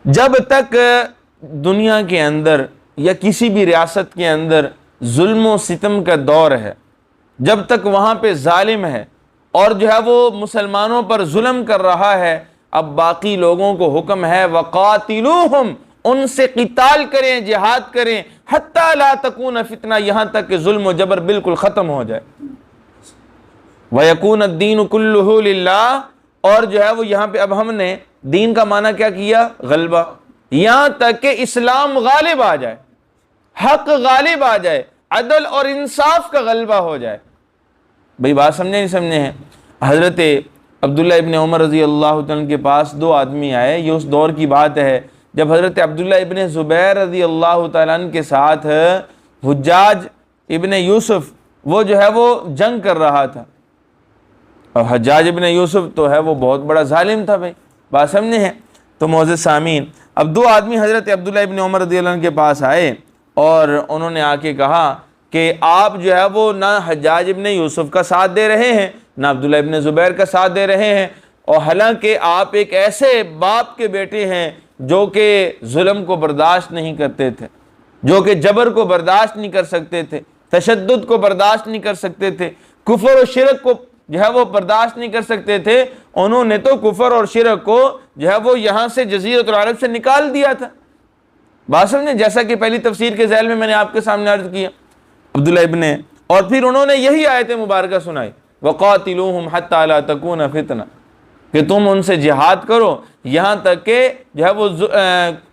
جب تک دنیا کے اندر یا کسی بھی ریاست کے اندر ظلم و ستم کا دور ہے، جب تک وہاں پہ ظالم ہے اور جو ہے وہ مسلمانوں پر ظلم کر رہا ہے، اب باقی لوگوں کو حکم ہے وَقَاتِلُوهُمْ، ان سے قتال کریں، جہاد کریں، حَتَّى لَا تَكُونَ فِتْنَةٌ، یہاں تک کہ ظلم و جبر بالکل ختم ہو جائے، وَيَكُونَ الدِّينُ كُلُّهُ لِلَّهِ، اور جو ہے وہ یہاں پہ اب ہم نے دین کا معنی کیا کیا؟ غلبہ، یہاں تک کہ اسلام غالب آ جائے، حق غالب آ جائے، عدل اور انصاف کا غلبہ ہو جائے۔ بھئی بات سمجھے نہیں سمجھے ہیں؟ حضرت عبداللہ ابن عمر رضی اللہ عنہ کے پاس دو آدمی آئے، یہ اس دور کی بات ہے جب حضرت عبداللہ ابن زبیر رضی اللہ تعالیٰ عنہ کے ساتھ حجاج ابن یوسف وہ جو ہے وہ جنگ کر رہا تھا، اور حجاج ابن یوسف تو ہے وہ بہت بڑا ظالم تھا۔ بھئی بات سمجھے ہیں؟ تو معزز سامعین، اب دو آدمی حضرت عبداللہ ابن عمر رضی اللہ عنہ کے پاس آئے اور انہوں نے آ کے کہا کہ آپ جو ہے وہ نہ حجاج ابن یوسف کا ساتھ دے رہے ہیں، نہ عبداللہ ابن زبیر کا ساتھ دے رہے ہیں، اور حالانکہ آپ ایک ایسے باپ کے بیٹے ہیں جو کہ ظلم کو برداشت نہیں کرتے تھے، جو کہ جبر کو برداشت نہیں کر سکتے تھے، تشدد کو برداشت نہیں کر سکتے تھے، کفر و شرک کو جو ہے وہ برداشت نہیں کر سکتے تھے۔ انہوں نے تو کفر اور شرک کو جو ہے وہ یہاں سے جزیرۃ العرب سے نکال دیا تھا۔ بات سمجھیں؟ جیسا کہ پہلی تفسیر کے ذیل میں نے آپ کے سامنے عرض کیا، عبداللہ ابن، اور پھر انہوں نے یہی آیت مبارکہ سنائی وَقَاتِلُوهُمْ حَتَّى لَا تَكُونَ فِتْنَةٌ، کہ تم ان سے جہاد کرو یہاں تک کہ جو ہے وہ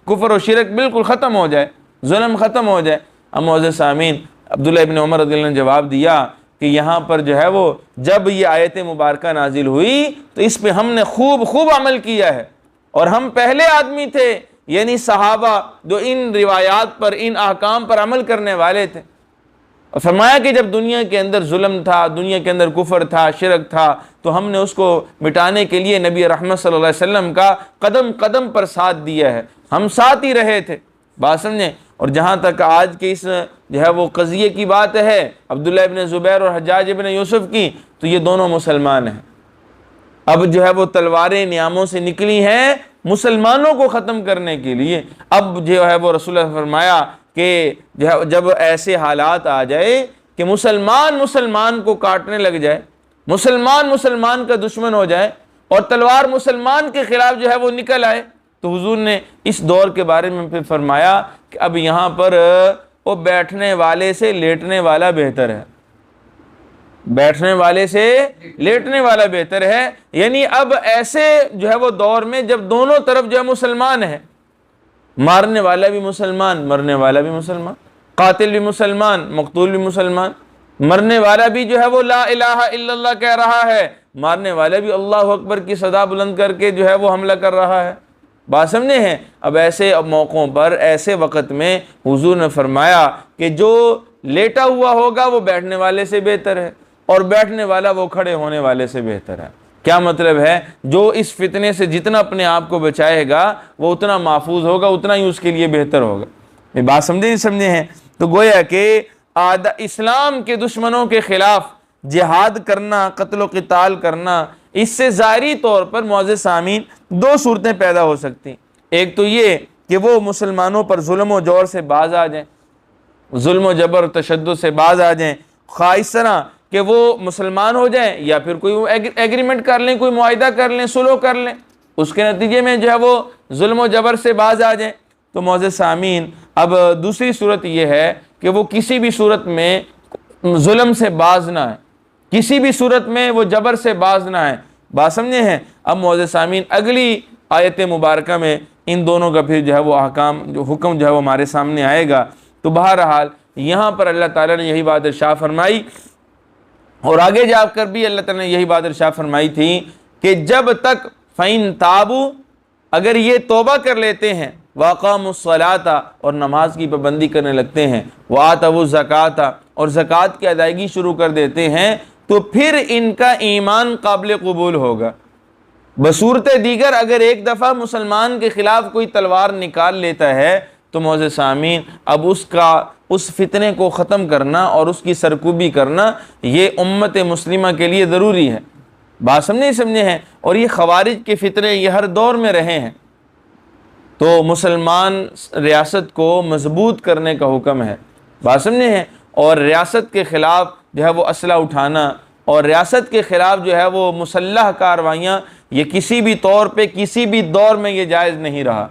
کفر و شرک بالکل ختم ہو جائے، ظلم ختم ہو جائے۔ اب معزز سامعین، عبداللہ ابن عمر رضی اللہ عنہ نے جواب دیا کہ یہاں پر جو ہے وہ جب یہ آیت مبارکہ نازل ہوئی تو اس پہ ہم نے خوب عمل کیا ہے، اور ہم پہلے آدمی تھے، یعنی صحابہ، جو ان روایات پر، ان احکام پر عمل کرنے والے تھے۔ اور فرمایا کہ جب دنیا کے اندر ظلم تھا، دنیا کے اندر کفر تھا، شرک تھا، تو ہم نے اس کو مٹانے کے لیے نبی رحمت صلی اللہ علیہ وسلم کا قدم قدم پر ساتھ دیا ہے، ہم ساتھ ہی رہے تھے۔ بات سمجھیں؟ اور جہاں تک آج کے اس جو ہے وہ قضیے کی بات ہے، عبداللہ ابن زبیر اور حجاج ابن یوسف کی، تو یہ دونوں مسلمان ہیں۔ اب جو ہے وہ تلواریں نیاموں سے نکلی ہیں مسلمانوں کو ختم کرنے کے لیے۔ اب جو ہے وہ رسول اللہ نے فرمایا کہ جب ایسے حالات آ جائے کہ مسلمان کو کاٹنے لگ جائے، مسلمان کا دشمن ہو جائے، اور تلوار مسلمان کے خلاف جو ہے وہ نکل آئے، تو حضور نے اس دور کے بارے میں پھر فرمایا کہ اب یہاں پر وہ بیٹھنے والے سے لیٹنے والا بہتر ہے، بیٹھنے والے سے لیٹنے والا بہتر ہے۔ یعنی اب ایسے جو ہے وہ دور میں جب دونوں طرف جو ہے مسلمان ہیں، مارنے والا بھی مسلمان، مرنے والا بھی مسلمان، قاتل بھی مسلمان، مقتول بھی مسلمان، مرنے والا بھی جو ہے وہ لا الہ الا اللہ کہہ رہا ہے، مارنے والا بھی اللہ اکبر کی صدا بلند کر کے جو ہے وہ حملہ کر رہا ہے۔ بات سمجھے ہیں؟ اب ایسے موقعوں پر، ایسے وقت میں حضور نے فرمایا کہ جو لیٹا ہوا ہوگا وہ بیٹھنے والے سے بہتر ہے، اور بیٹھنے والا وہ کھڑے ہونے والے سے بہتر ہے۔ کیا مطلب ہے؟ جو اس فتنے سے جتنا اپنے آپ کو بچائے گا وہ اتنا محفوظ ہوگا، اتنا ہی اس کے لیے بہتر ہوگا۔ یہ بات سمجھے نہیں سمجھے ہیں؟ تو گویا کہ اسلام کے دشمنوں کے خلاف جہاد کرنا، قتل و قتال کرنا، اس سے ظاہری طور پر معزز سامعین دو صورتیں پیدا ہو سکتی ہیں۔ ایک تو یہ کہ وہ مسلمانوں پر ظلم و جور سے باز آ جائیں، ظلم و جبر تشدد سے باز آ جائیں، خواہ اس طرح کہ وہ مسلمان ہو جائیں یا پھر کوئی ایگریمنٹ کر لیں، کوئی معاہدہ کر لیں، صلح کر لیں، اس کے نتیجے میں جو ہے وہ ظلم و جبر سے باز آ جائیں۔ تو معزز سامعین، اب دوسری صورت یہ ہے کہ وہ کسی بھی صورت میں ظلم سے باز نہ آئیں، کسی بھی صورت میں وہ جبر سے باز نہ آئیں۔ بات سمجھے ہیں؟ اب معزز سامعین، اگلی آیت مبارکہ میں ان دونوں کا پھر جو ہے وہ احکام، جو حکم جو ہے وہ ہمارے سامنے آئے گا۔ تو بہرحال یہاں پر اللہ تعالیٰ نے یہی بات ارشاد فرمائی، اور آگے جا کر بھی اللہ تعالیٰ نے یہی بات ارشاد فرمائی تھی کہ جب تک فَإِن تَابُوا، اگر یہ توبہ کر لیتے ہیں، وَأَقَامُوا الصَّلَاةَ، اور نماز کی پابندی کرنے لگتے ہیں، وَآتَوُا الزَّكَاةَ، اور زکوٰۃ کی ادائیگی شروع کر دیتے ہیں، تو پھر ان کا ایمان قابل قبول ہوگا۔ بصورت دیگر اگر ایک دفعہ مسلمان کے خلاف کوئی تلوار نکال لیتا ہے تو معزز سامعین، اب اس فتنے کو ختم کرنا اور اس کی سرکوبی کرنا یہ امت مسلمہ کے لیے ضروری ہے۔ بات سمجھے ہیں؟ اور یہ خوارج کے فتنے یہ ہر دور میں رہے ہیں، تو مسلمان ریاست کو مضبوط کرنے کا حکم ہے، بات سمجھے ہیں، اور ریاست کے خلاف جو ہے وہ اسلحہ اٹھانا اور ریاست کے خلاف جو ہے وہ مسلح کارروائیاں، یہ کسی بھی طور پہ کسی بھی دور میں یہ جائز نہیں رہا۔